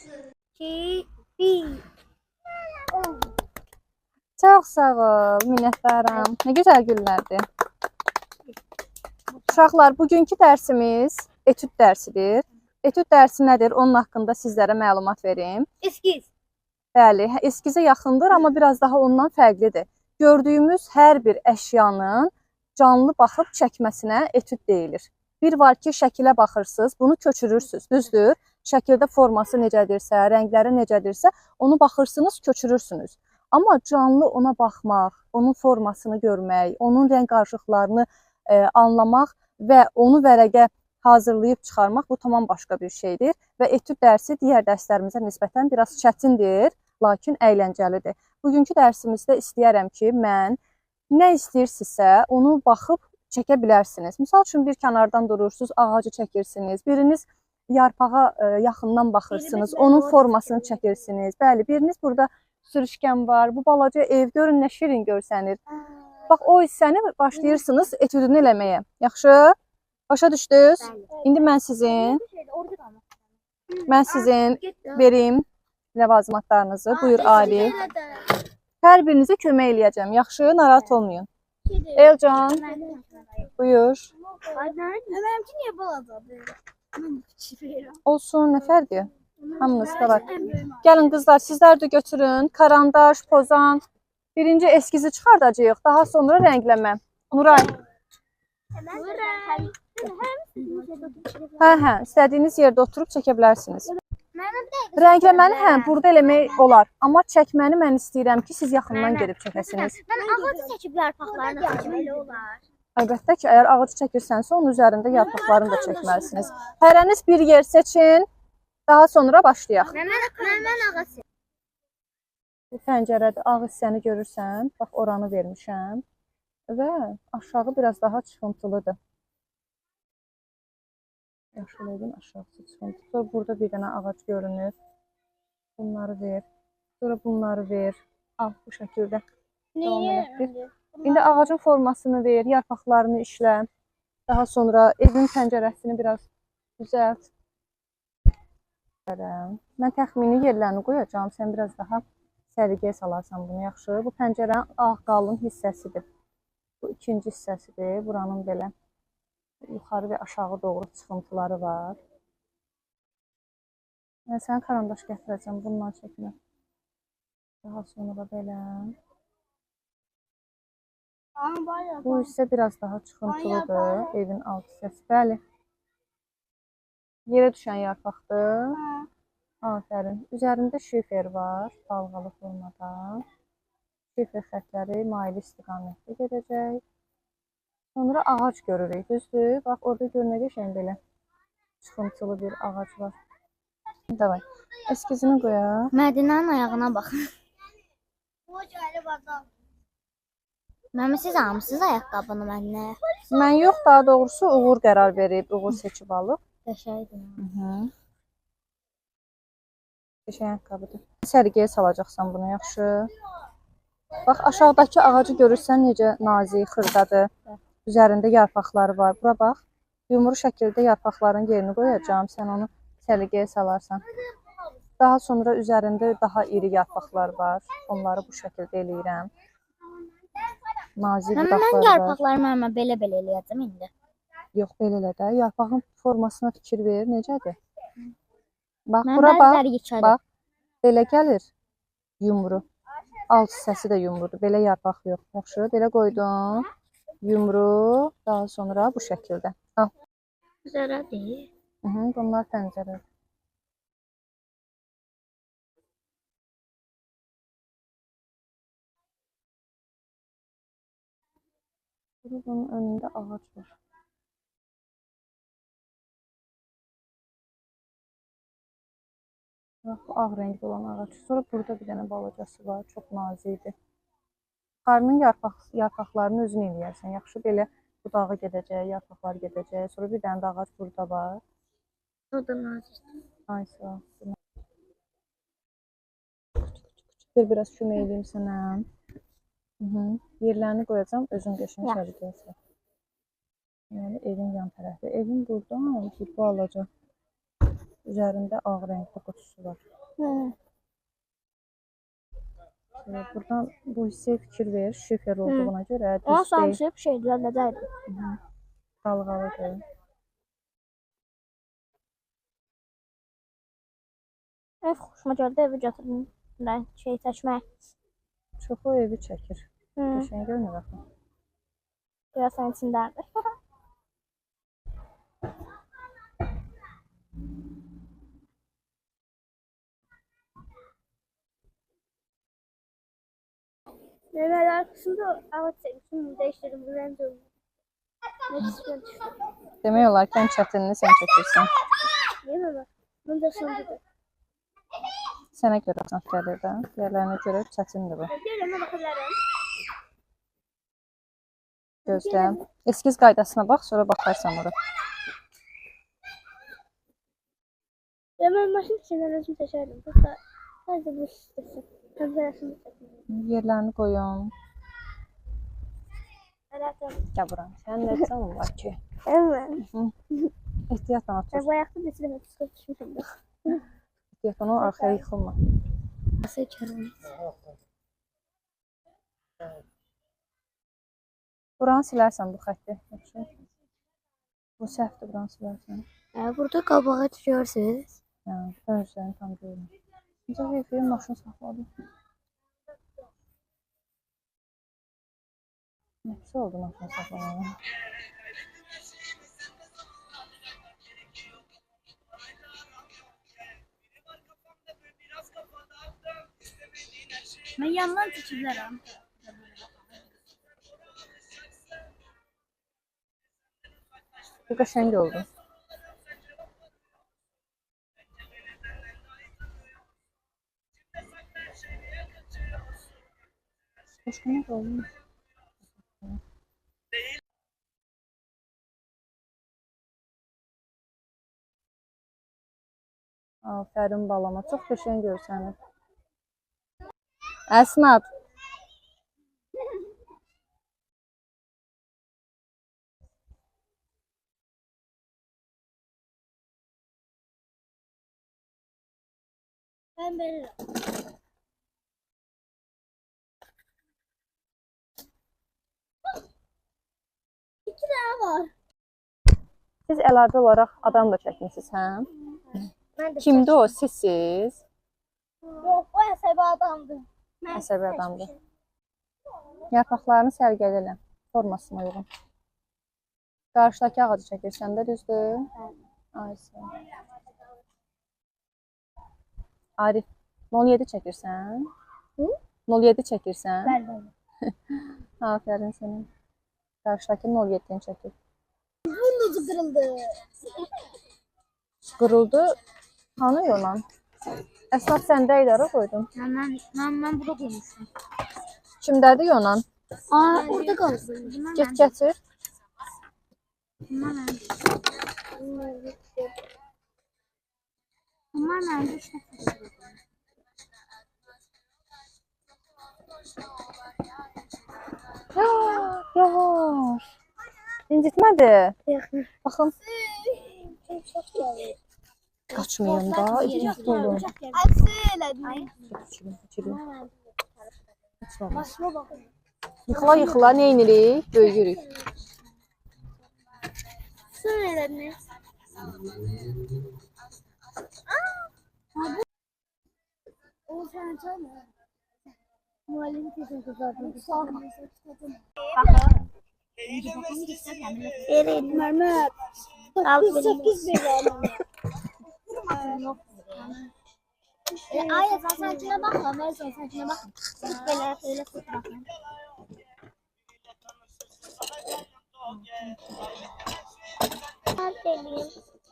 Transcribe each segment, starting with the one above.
2, 1. Çox sağ ol, minnətdaram. Nə gözəl günlərdir. Uşaqlar, bugünkü dərsimiz etüd dərsidir. Etüd dərsi nədir? Onun haqqında sizlərə məlumat verim. Eskiz. Bəli, eskizə yaxındır, amma biraz daha ondan fərqlidir. Gördüyümüz hər bir əşyanın canlı baxıb çəkməsinə etüd deyilir. Bir var ki, şəkilə baxırsınız, bunu köçürürsünüz, düzdür? Şəkildə forması necədirsə, rəngləri necədirsə, onu baxırsınız, köçürürsünüz. Amma canlı ona baxmaq, onun formasını görmək, onun rəng qarışıqlarını anlamaq və onu vərəqə hazırlayıb çıxarmaq bu tamam başqa bir şeydir. Və etüd dərsi digər dərslərimizə nisbətən biraz çətindir, lakin əyləncəlidir. Bugünkü dərsimizdə istəyərəm ki, mən nə istəyirsinizsə, onu baxıb çəkə bilərsiniz. Misal üçün, bir kənardan durursunuz, ağacı çəkirsiniz, biriniz yarpağa yaxından baxırsınız, onun formasını çəkirsiniz. Bəli, biriniz burada sürüşkən var, bu balaca ev, görün nə şirin görsənir. Bax, o hissəni başlayırsınız etüdünü eləməyə. Yaxşı? Başa düşdünüz? İndi mən sizin verim ləvazimatlarınızı. Buyur, Ali. Hər birinizə kömək eləyəcəm. Yaxşı? Narahat olmayın. Elcan. Buyur. Mənimki niyə balacadır? Olsun, nə fərqi? Hamınızda var. Gəlin qızlar, sizlər də götürün. Karandaş, pozan. Birinci eskizi çıxardacağıq. Daha sonra rəngləmə. Nuray. Hə, istədiyiniz yerdə oturub çəkə bilərsiniz. Rəngləməni burada eləmək olar. Amma çəkməni mən istəyirəm ki, siz yaxından gedib çəkəsiniz. Mən ağacı çəkib yarpaqlarını çəkməli olar. Əlbəttə ki, əgər ağacı çəkirsənsə, onun üzərində yarpaqlarını da çəkməlisiniz. Hərəniz bir yer seçin, daha sonra başlayaq. Mən ağac seçim. Bu pəncərədə ağ hissəni görürsən, bax oranı vermişəm və aşağı biraz daha çıxıntılıdır. Yaşıl aşağısı çıxıntı. Sonra burada bir dənə ağac görünür. Bunları ver. Sonra bunları ver. Al bu şəkildə. İndi ağacın formasını ver, yarpaqlarını işlə. Daha sonra evin pəncərəsini biraz düzəlt. Mən təxmini yerlərini qoyacağım. Sən biraz daha səliqəyə salarsan bunu, yaxşı. Bu pəncərənin ağ qalın hissəsidir. Bu ikinci hissəsidir. Buranın belə yuxarı və aşağı doğru çıxıntıları var. Mən sənə karandaş gətirəcəm. Bundan çəkinəm. Daha sonra belə. Bu hissə biraz daha çıxıntılıdır. Evin alt hissəsi. Bəli. Yerə düşən yarpaqdır. Afərin. Üzərində şifer var, dalğalı formada. Şifer xətləri maili istiqamətdə gedəcək. Sonra ağac görürük, düzdür? Bax, orada görünə qəşəng belə çıxıntılı bir ağac var. Davay. Eskizini qoyaq. Mədinənin ayağına baxın. Məmə, siz almışsınız ayaqqabını mənə? Mən yox, daha doğrusu Uğur qərar verib, Uğur seçib alıb. Qəşəngdir. Qəşəng ayaqqabıdır. Sərgiyə salacaqsan bunu, yaxşı. Bax, aşağıdakı ağacı görürsən necə nazik, xırdadır. Üzərində yarpaqları var. Bura bax, yumru şəkildə yarpaqların yerini qoyacağım. Sən onu səliqəyə salarsan. Daha sonra üzərində daha iri yarpaqlar var. Onları bu şəkildə eləyirəm. Nazik budaqlar var. Mən yarpaqları məmə belə-belə eləyəcəm indi. Yox, belə elə də. Yarpağın formasına fikir ver, necədir? Bax, bura bax, bax, belə gəlir yumru. Alt hissəsi də yumrudur, belə yarpaq yox. Yaxşı, belə qoydum. Yumru, daha sonra bu şəkildə. Al. Güzələdir. Bunlar pəncərədir. Bunun önündə ağac var. Bax, bu ağ rəngli olan ağac. Sonra burada bir dənə balacası var, çox nazikdir. Qarnın yarpaqlarını özün eləyərsən. Yaxşı, belə budağı gedəcək, yarpaqlar gedəcək. Sonra bir dənə də ağac burada var. O da nazikdir. Ay, sağ ol. Biraz kömək edeyim sənə. Yerlərini qoyacağım, özün qəşəng səliqəyə sal. Yəni, evin yan tərəfi. Evin buradan bu alacaq. Üzərində ağ rəngli qutusu var. Buradan bu hissəyə fikir ver. Şifer olduğuna görə Ona düz deyil. samsıyıb şeydir, nədəydi? Dalğalıdır. Ev xoşuma gəldi, evi gətirdim. Şey çəkmək. Çoxu evi çəkir. Qəşəng görünür axı. Görəsən içindədir. Memeler kısmında ağaç çekmişim, değiştirdim, bu renk oldu. Ne güzel düştü. Demək olar ki, ən çətinini sən çəkirsən. Değil mi bak? Bunu da sonunda. Sənə görə sən gəlir də. Diğerlərinə görə çətindir bu. Gelin, bakabilirim. Gözlə. Eskiz qaydasına bax, sonra baxarsan ora. Ben maşın içinden özümü seçerdim. Burada sadece bu istesin. Kamerasını seçelim. Yerlərini qoyun. Alakalı. Gəl bura. Sənin nə canın var ki? Evet. Ehtiyatla otur. Ben bu ayakta bir silah tutup düşmüşüm de. Ehtiyatla o arxaya yıxılma. Nasıl çarım? Buranı silərsən bu xətti. Yaxşı. Bu səhvdir, buranı silərsən. Burada kabağa çıkıyorsunuz. Yəni, özlərini tam görürüm. Necə heyfiyim maşın saxladı. Nəfsi oldu maşın saxlamaya. Ben yandan çekilerim. Bu qəşəng oldu. Başqa nə oldu? Aferin balama, çox qəşəng görsənir. Əsnad. Ben veririm. İki tane var. Siz əlavə olaraq adam da çəkmisiniz, hə? Ben de Kimdir o? Sizsiz? Yok, o əsəbi adamdı. Ben Əsəbi adamdır. Yarpaqlarını sərgələyəm. Formasına uyğun. Qarşıdakı ağacı çəkirsən də, düzdür? Ayşə. Arif, 07 çəkirsən? 07 çəkirsən? Ben. Aferin sənə. Qarşıdakı 07-ni çəkir. Burnuzu kırıldı. Qırıldı. Hanı yonan? Əsnad səndə idarə qoydum. Ben burada koymuşum. Kimdədir yonan? Aa, orada kaldı. Get gətir. Bunlar nerede? Yavaş. İncitmədi. Baxın. Qaçmayın da. İhtiyatlı olun. Yıxıla yıxıla nə inirik? Böyüyürük. Söyledin. O sen canım. Muhallim kesin zaten. Evet, Mehmet. 68 veriyorum. Aynen sen saçına bakma. Ben sen saçına bakma. Böyle öyle fotoğraf.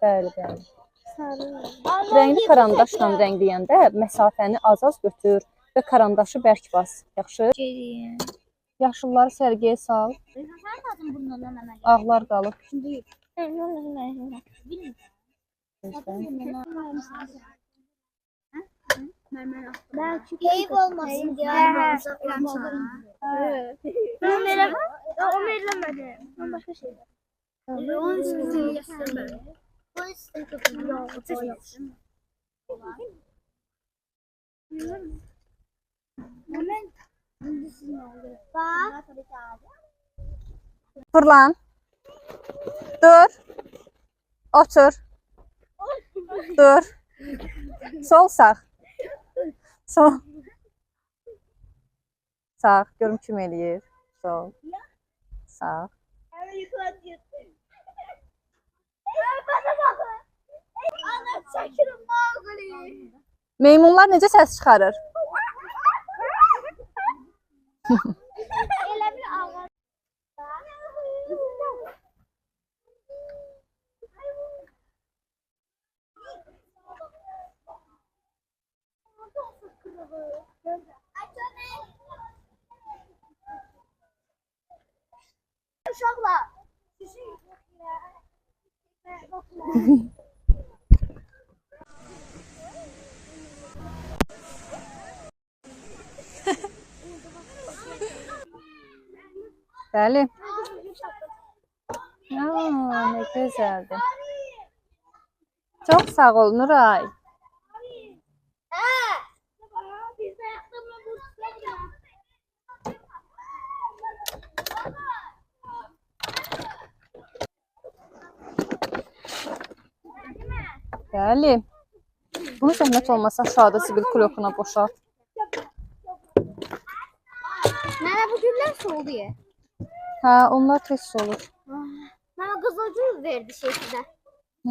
Bəli, bəli. Rəngli karandaşla rəngləyəndə məsafəni az-az götür və karandaşı bərk bas. Yaxşı? Yaşılları sərgiyə sal. Ağlar qalıb. Keyif olmasın diye. O verilemedi. Ben başka şey. Onun için göstermedi. Bak. Fırlan. Dur. Otur. Dur. Sol sağ. Sol. Sağ. Görüm kim eləyir. Sol. Sağ. Hemen yıkılatıyorsun. Bana bakın. Ana çekirim Mowgli. Meymunlar necə səs çıxarır? Elə bir ağac. Uşaqlar. Bəli. Aa, ne gözəldir. Çox sağ ol Nuray. Biz de yaptığımız bu Bəli. Bunu zəhmət olmasa aşağıda zibil klokuna boşalt. Mənə bu güllər soldu ya. Hə, onlar tez olur. Mənə qızılgül verdi şəkildə.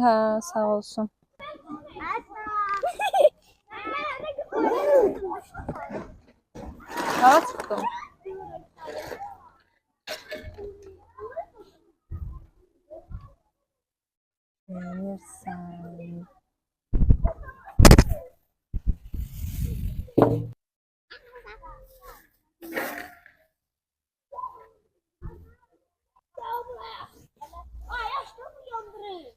Hə, sağ olsun. Hava çıxdım. Beğenirsen. Ay aşkım uyandırır.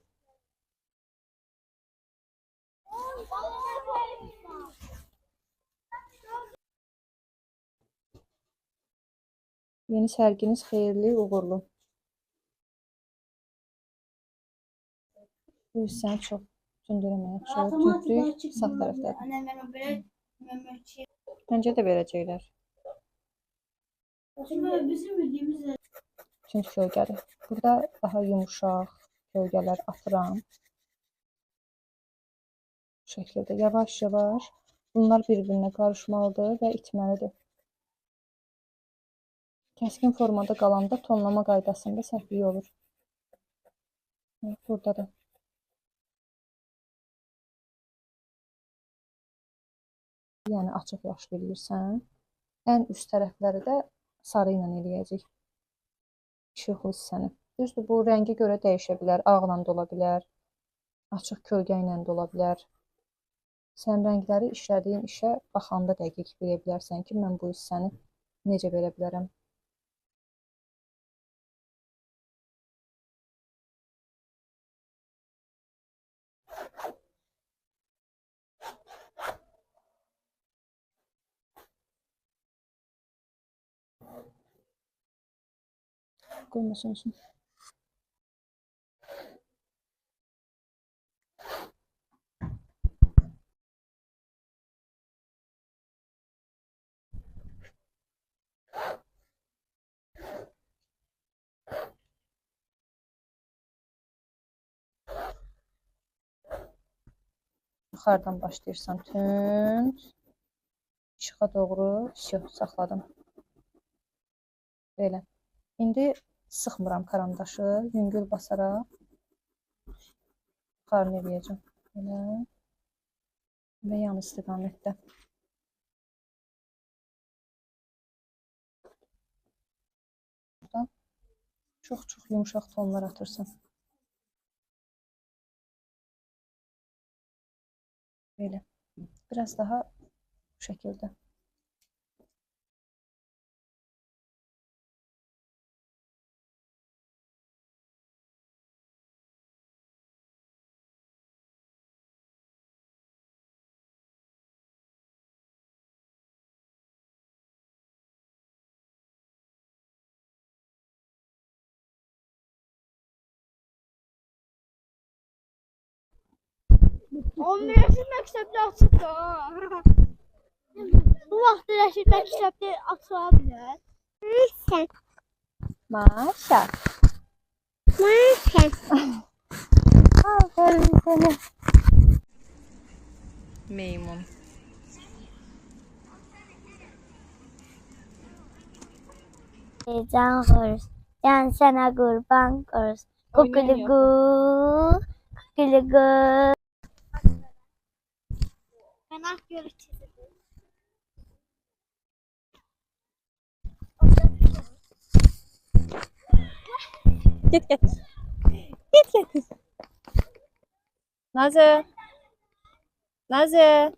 Yeni sərginiz xeyirli, uğurlu. Bu hissəni çox tündürəməyə tündük sağ tərəfdədir. Məncə də verəcəklər. Bizim bildiğimiz Tünd kölgədir. Burada daha yumuşaq kölgələr atıram. Bu şəkildə yavaş-yavaş bunlar bir-birinə qarışmalıdır və itməlidir. Kəskin formada qalanda tonlama qaydasında səhvlik olur. Burada da. Yəni açıq yaşlı eləyirsən. Ən üst tərəfləri də sarı ilə eləyəcək. İşıqlı hissəni. Düzdür, bu rəngi görə dəyişə bilər. Ağla da ola bilər. Açıq kölgə ilə də ola bilər. Sən rəngləri işlədiyin işə baxanda dəqiq bilə bilərsən ki, mən bu hissəni necə verə bilərəm. Qoymasın olsun. Yuxarıdan başlayırsan tünd. İşığa doğru saxladım. Belə. İndi sıxmıram karandaşı. Yüngül basaraq yuxarını eləyəcəm. Belə. Və yan istiqamətdə. Buradan çox-çox yumuşaq tonlar atırsan. Belə. Biraz daha bu şəkildə. 11-ci məktəbdə açıqdır. Bu vaxt Rəşid məktəbdə açıla bilər. Neyse. Maşa. Neyse. Aferin sana. Meymun. Can xoruz. Can sənə qurban xoruz. Kukuliku. Kukuliku. Fena görüşürüz. Git getir. Git getir. Nazı. Nazı.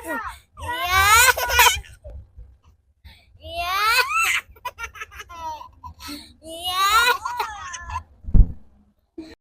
Ana.